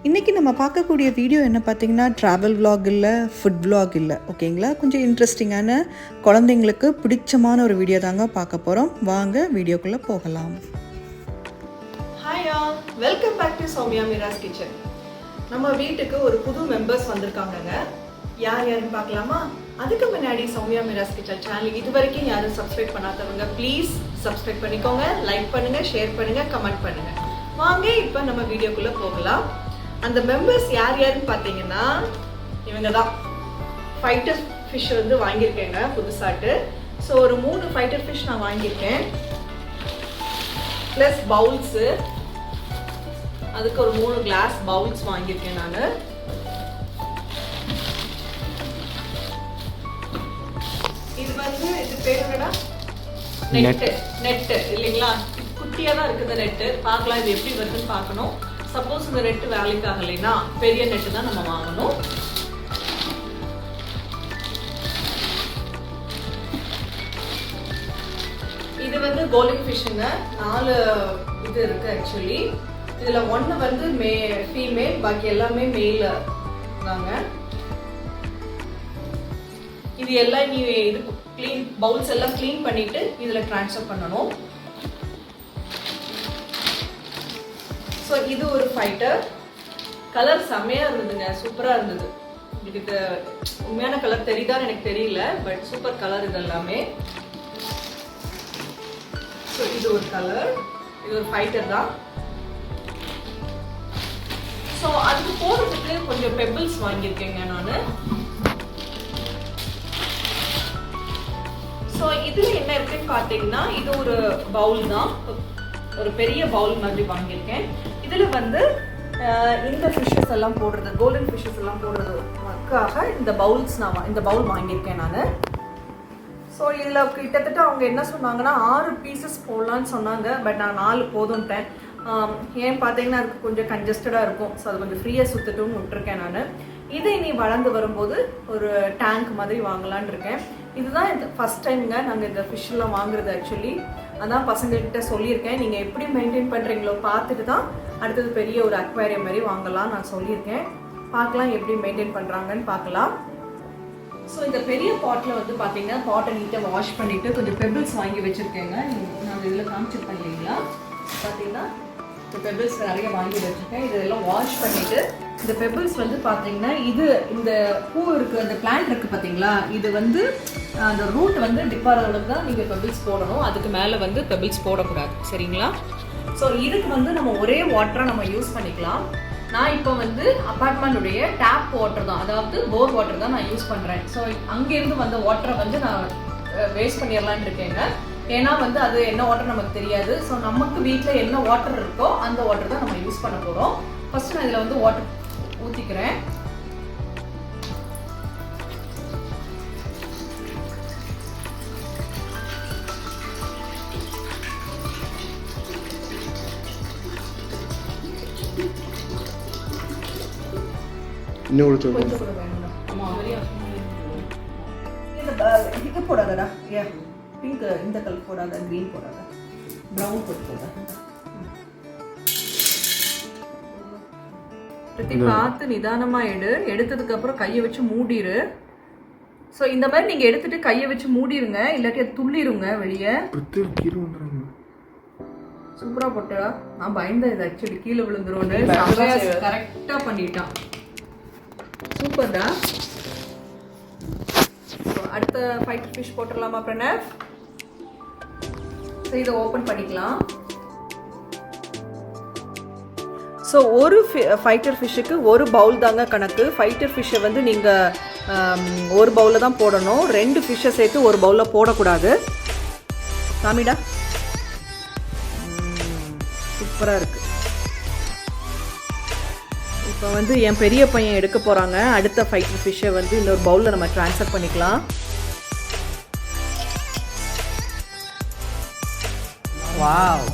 இன்றைக்கி நம்ம பார்க்கக்கூடிய வீடியோ என்ன பார்த்திங்கன்னா ட்ராவல் vlog இல்லை, ஃபுட் vlog இல்லை, ஓகேங்களா. கொஞ்சம் இன்ட்ரெஸ்டிங்கான குழந்தைங்களுக்கு பிடிச்சமான ஒரு வீடியோ தாங்க பார்க்க போகிறோம். வாங்க வீடியோக்குள்ளே போகலாம். Hi all, welcome back to Soumya Meera's kitchen. நம்ம வீட்டுக்கு ஒரு புது மெம்பர்ஸ் வந்திருக்காங்கங்க. யார் யாருன்னு பார்க்கலாமா? அதுக்கு முன்னாடி சௌமியா மீராஸ் கிச்சன் சேனல் இது வரைக்கும் யாரும் சப்ஸ்கிரைப் பண்ணாதவங்க ப்ளீஸ் சப்ஸ்கிரைப் பண்ணிக்கோங்க, லைக் பண்ணுங்கள், ஷேர் பண்ணுங்கள், கமெண்ட் பண்ணுங்கள். வாங்க இப்போ நம்ம வீடியோக்குள்ளே போகலாம். அந்த மெம்பர்ஸ் யார் யாருன்னு பார்த்தீங்கன்னா இவங்க தான். ஃபைட்டர் ஃபிஷ் வந்து வாங்கியிருக்கேங்க புதுசாட்டு. ஸோ ஒரு 3 ஃபைட்டர் ஃபிஷ் நான் வாங்கியிருக்கேன், ப்ளஸ் பவுல்ஸு. அதுக்கு ஒரு 3 கிளாஸ் பவுல்ஸ் வாங்கியிருக்கேன் நான். இது வந்து இது பேர் என்னடா? நெட்டு இல்லைங்களா? குட்டியாக தான் இருக்குது நெட்டு. பார்க்கலாம் இது எப்படி வருதுன்னு பார்க்கணும். சப்போஸ் இந்த நெட்டு வேலைக்கு ஆகலைன்னா பெரிய நெட்டு தான் நம்ம வாங்கணும். இது வந்து கோல்டன் ஃபிஷ்ஷுங்க. 4 இது இருக்கு ஆக்சுவலி. இதில் 1 வந்து ஃபீமேல், பாக்கி எல்லாமே மேல் தாங்க. இது எல்லாம் நீ இது க்ளீன் பவுல்ஸ் எல்லாம் க்ளீன் பண்ணிட்டு இதில் ட்ரான்ஸ்ஃபர் பண்ணணும். ஸோ இது ஒரு ஃபைட்டர். கலர் செம்மையாக இருந்ததுங்க, சூப்பராக இருந்தது. இதுக்கு உண்மையான கலர் தெரியுதான்னு எனக்கு தெரியல, பட் சூப்பர் கலர் இது எல்லாமே. ஸோ இது ஒரு கலர், இது ஒரு ஃபைட்டர் தான். ஸோ அதுக்கு போடுறதுக்கு கொஞ்சம் பெபிள்ஸ் வாங்கியிருக்கேங்க நான். ஸோ இதில் என்ன இருக்குன்னு பார்த்தீங்கன்னா இது ஒரு பவுல் தான், ஒரு பெரிய பவுல் மாதிரி வாங்கியிருக்கேன். இதில் வந்து இந்த ஃபிஷ்ஷஸ் எல்லாம் போடுறது, கோல்டன் ஃபிஷ்ஷஸ் எல்லாம் போடுறதுக்காக இந்த பவுல் வாங்கியிருக்கேன் நான். ஸோ இதில் கிட்டத்தட்ட அவங்க என்ன சொன்னாங்கன்னா 6 பீசஸ் போடலான்னு சொன்னாங்க, பட் நான் 4 போதும்ட்டேன். ஏன் பார்த்தீங்கன்னா அதுக்கு கொஞ்சம் கன்ஜஸ்டடாக இருக்கும். ஸோ அது கொஞ்சம் ஃப்ரீயாக சுற்றுட்டுன்னு விட்டுருக்கேன் நான். இதை இனி வளர்ந்து வரும்போது ஒரு டேங்க் மாதிரி வாங்கலான் இருக்கேன். இதுதான் இந்த ஃபஸ்ட் டைமுங்க நாங்கள் இந்த ஃபிஷ்ஷெல்லாம் வாங்குறது ஆக்சுவலி. அதான் பசங்கள்கிட்ட சொல்லியிருக்கேன், நீங்கள் எப்படி மெயின்டைன் பண்ணுறீங்களோ பார்த்துட்டு தான் அடுத்தது பெரிய ஒரு அக்வேரியம் மாதிரி வாங்கலாம் நான் சொல்லியிருக்கேன். பார்க்கலாம் எப்படி மெயின்டைன் பண்ணுறாங்கன்னு பார்க்கலாம். ஸோ இந்த பெரிய பாட்டில் வந்து பார்த்தீங்கன்னா பாட்டை நீட்டாக வாஷ் பண்ணிவிட்டு கொஞ்சம் பெபிள்ஸ் வாங்கி வச்சுருக்கேங்க. நான் இதில் காமிச்சிருப்பேன் இல்லைங்களா? பார்த்தீங்கன்னா இந்த பெபிள்ஸ் நிறைய வாங்கி வச்சுருக்கேன். இதெல்லாம் வாஷ் பண்ணிவிட்டு இந்த பெபிள்ஸ் வந்து பார்த்தீங்கன்னா இந்த பூ இருக்குது, அந்த பிளான்ட் இருக்குது பார்த்தீங்களா, இது வந்து அந்த ரூட் வந்து டிப்பார் அளவுக்கு தான் நீங்கள் பெபிள்ஸ் போடணும். அதுக்கு மேலே வந்து பெபிள்ஸ் போடக்கூடாது, சரிங்களா? ஸோ இதுக்கு வந்து நம்ம ஒரே வாட்டரை நம்ம யூஸ் பண்ணிக்கலாம். நான் இப்போ வந்து அப்பார்ட்மெண்ட்டுடைய டேப் வாட்டர் தான், அதாவது போர் வாட்டர் தான் நான் யூஸ் பண்ணுறேன். ஸோ அங்கேருந்து வந்த வாட்டரை வந்து நான் வேஸ்ட் பண்ணிடலான்னு இருக்கேங்க. ஏன்னா வந்து அது என்ன வாட்டர் நமக்கு தெரியாது. ஸோ நமக்கு வீட்டில் என்ன வாட்டர் இருக்கோ அந்த வாட்டர் தான் நம்ம யூஸ் பண்ண போகிறோம். ஃபஸ்ட்டு நான் இதில் வந்து வாட்டர் ஊற்றிக்கிறேன். கொஞ்சம் கூட வேணும்டா. இது போடாதடா, பிங்க் இந்த கலர் போடாத, க்ரீன் போடாத, ப்ரௌன் போடாத. பார்த்து நிதானமாக எடுத்ததுக்கு அப்புறம் கையை வச்சு மூடிடு. ஸோ இந்த மாதிரி நீங்கள் எடுத்துட்டு கையை வச்சு மூடிடுங்க, இல்லாட்டி அது துள்ளிடுங்க வெளியே. சூப்பராக போட்டா. நான் பயந்தேன் இது ஆக்சுவலி கீழே விழுந்துரும்னு. கரெக்டாக பண்ணிட்டான், சூப்பர்டா. அடுத்த ஃபைட்டர் ஃபிஷ் போட்டுடலாமா பிரணவ்? ஸோ இதை ஓப்பன் பண்ணிக்கலாம். ஸோ ஒரு ஃபைட்டர் ஃபிஷ்ஷுக்கு ஒரு பவுல் தாங்க கணக்கு. ஃபைட்டர் ஃபிஷ்ஷை வந்து நீங்கள் ஒரு பவுலில் தான் போடணும். 2 ஃபிஷ்ஷை சேர்த்து ஒரு பவுலில் போடக்கூடாது. சாமிடா, சூப்பராக இருக்குது. இப்போ வந்து என் பெரிய பையன் எடுக்க போகிறாங்க. அடுத்த ஃபைட்டர் ஃபிஷ்ஷை வந்து இன்னொரு பவுலில் நம்ம ட்ரான்ஸ்ஃபர் பண்ணிக்கலாம். வாவ்,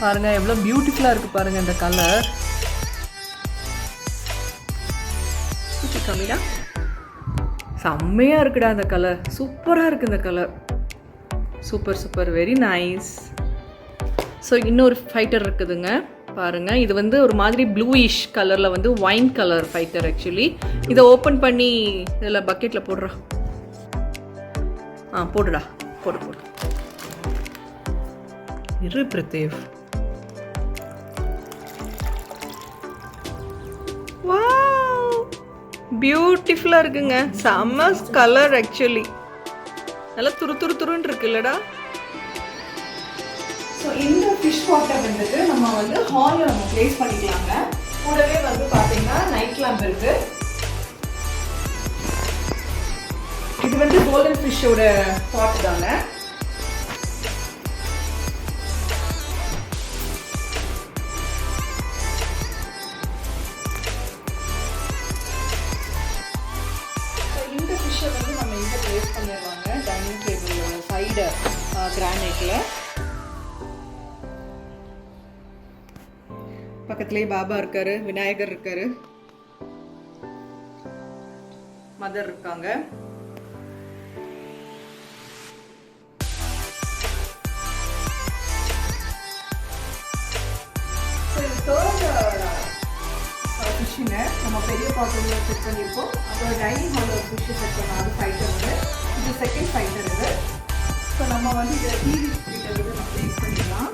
பாருங்க எவ்வளோ பியூட்டிஃபுல்லாக இருக்குது பாருங்க இந்த கலர். கம்மிடா, செம்மையாக இருக்குடா இந்த கலர், சூப்பராக இருக்குது இந்த colour. Super super, very nice. So இன்னொரு ஃபைட்டர் இருக்குதுங்க. பாருங்கள், இது வந்து ஒரு மாதிரி ப்ளூயிஷ் கலரில் வந்து ஒயின் கலர் ஃபைட்டர். ஆக்சுவலி இதை ஓப்பன் பண்ணி இதில் பக்கெட்டில் போடுறா. போடுடா, போடு. இரு பிரதேவ். வாவ், பியூட்டிஃபுல்லாக இருக்குங்க. செம்ம கலர். ஆக்சுவலி நல்லா துருன்னு இருக்கு இல்லடா. ஸோ இந்த ஃபிஷ் பாட்டை வந்துட்டு நம்ம வந்து ஹாலில் நம்ம ப்ளேஸ் பண்ணிக்கலாங்க. கூடவே வந்து பார்த்தீங்கன்னா நைட் லேம்ப் இருக்கு. இது வந்து கோல்டன் ஃபிஷ்ஷோட பாட் தாங்க. இந்த ஃபிஷ்ஷை வந்து நம்ம இங்கே ப்ளேஸ் பண்ணிடுவாங்க டைனிங் டேபிளோட சைடு கிரானைட்டில். பக்கத்துலேயே பாபா இருக்காரு, விநாயகர் இருக்காரு, மதர் இருக்காங்க. ஃபிஷ்ஷுங்க நம்ம பெரிய பாட்டில் செட் பண்ணியிருக்கோம். அப்புறம் டைனிங் ஹாலில் ஒரு ஃபிஷ்ஷு செட் பண்ணோம். அது ஃபைட்டர் வந்து இது செகண்ட் ஃபைட்டர் இது. ஸோ நம்ம வந்து இதை டிவி கிட்ட வந்து நம்ம ப்ளேஸ் பண்ணிடலாம்.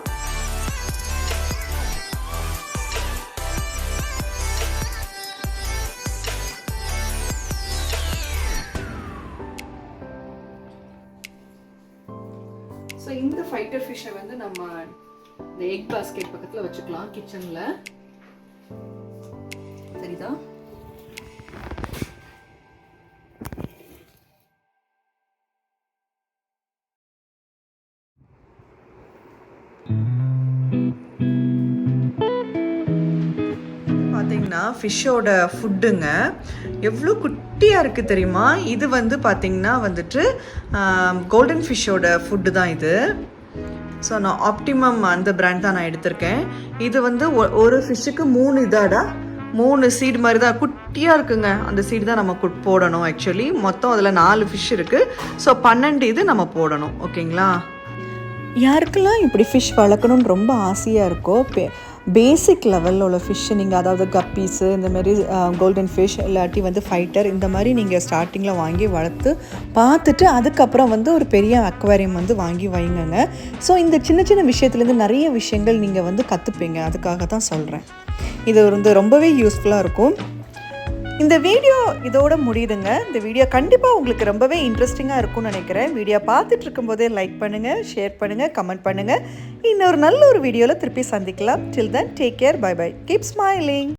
ஸோ இந்த ஃபைட்டர் ஃபிஷ்ஷை வந்து நம்ம இந்த எக் பாஸ்கெட் பக்கத்தில் வச்சுக்கலாம் கிச்சனில். சரிதா? பார்த்தீங்கன்னா ஃபிஷ்ஷோட ஃபுட்டுங்க எவ்வளோ குட்டியாக இருக்குது தெரியுமா? இது வந்து பார்த்திங்கன்னா வந்துட்டு கோல்டன் ஃபிஷ்ஷோட ஃபுட்டு தான் இது. ஸோ நான் ஆப்டிமம் அந்த பிராண்ட் தான் நான் எடுத்திருக்கேன். இது வந்து ஒரு ஃபிஷ்ஷுக்கு 3 சீடு மாதிரி தான் குட்டியாக இருக்குங்க. அந்த சீடு தான் நம்ம போடணும். ஆக்சுவலி மொத்தம் அதில் 4 ஃபிஷ் இருக்குது. ஸோ 12 இது நம்ம போடணும். ஓகேங்களா? யாருக்கெல்லாம் இப்படி ஃபிஷ் வளர்க்கணுன்னு ரொம்ப ஆசையாக இருக்கோ, பேசிக் லெவலில் உள்ள ஃபிஷ்ஷு நீங்கள், அதாவது கப்பீஸு, இந்தமாரி கோல்டன் ஃபிஷ் இல்லாட்டி வந்து ஃபைட்டர், இந்த மாதிரி நீங்கள் ஸ்டார்டிங்கில் வாங்கி வளர்த்து பார்த்துட்டு அதுக்கப்புறம் வந்து ஒரு பெரிய அக்வாரியம் வந்து வாங்கி வைங்கங்க. ஸோ இந்த சின்ன சின்ன விஷயத்துலேருந்து நிறைய விஷயங்கள் நீங்கள் வந்து கற்றுப்பீங்க. அதுக்காக தான் சொல்கிறேன். இது வந்து ரொம்பவே யூஸ்ஃபுல்லாக இருக்கும். இந்த வீடியோ இதோட முடியுதுங்க. இந்த வீடியோ கண்டிப்பாக உங்களுக்கு ரொம்பவே இன்ட்ரெஸ்டிங்காக இருக்கும்னு நினைக்கிறேன். வீடியோ பார்த்துட்டு இருக்கும்போதே லைக் பண்ணுங்கள், ஷேர் பண்ணுங்கள், கமெண்ட் பண்ணுங்கள். இன்னொரு நல்ல ஒரு வீடியோவில் திருப்பி சந்திக்கலாம். Till then take care, bye bye, keep smiling.